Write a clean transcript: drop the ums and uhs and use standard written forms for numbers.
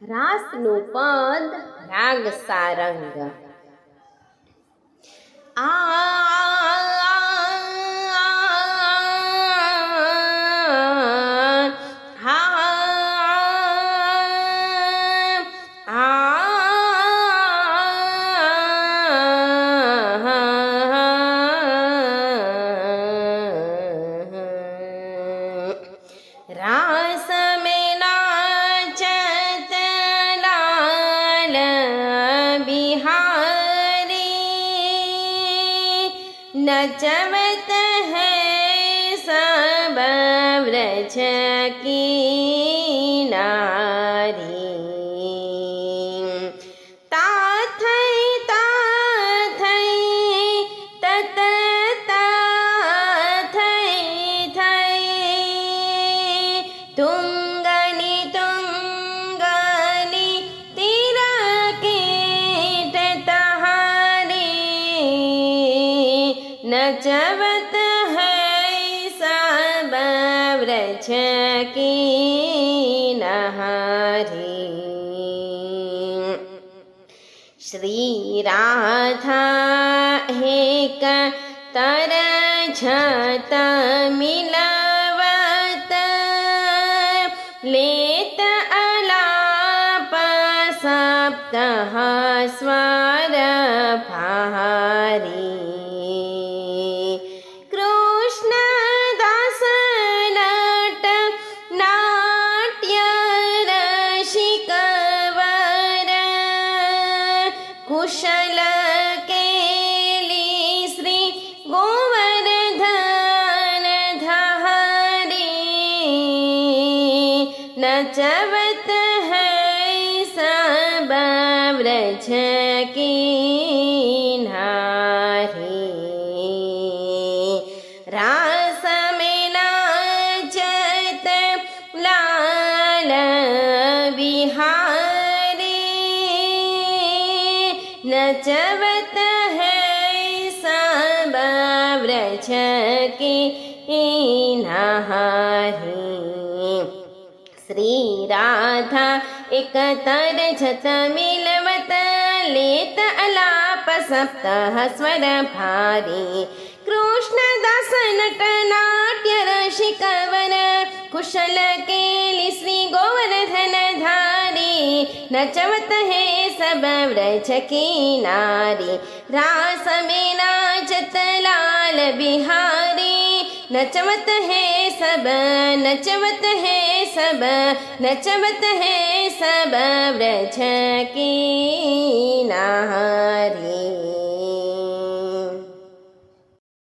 રાસનું પદ રાગ સારંગ. રાસ में नाचत लाल बिहारी, नचवत है सब व्रज की नारी। ता थई तत ता थई तुंगनी तुंगनी तिरकीट तहारी, नचवत है सब व्रज की नहारी। श्री राधा एक तरछत मिलवत, लेत अलाप सप्तह स्वर भारी। कृष्ण दास नट नाट्य रसिक वर, कुशल केली श्री गोवर्धन धारी, नचवत है सब व्रज की नारी। रास में नाचत लाल बिहारी, नचवत है सब व्रज की नारी। श्री राधा एक तरछत मिलवत, लेत अलाप सप्तह स्वर भारी। कृष्ण दास नट नाट्य रसिक वर, कुशल केली श्री गोवर्धन धारी, नचवत है सब व्रज की नारी। रास में नाचत लाल बिहारी, नचवत है सब नचवत है सब नचवत है सब व्रज की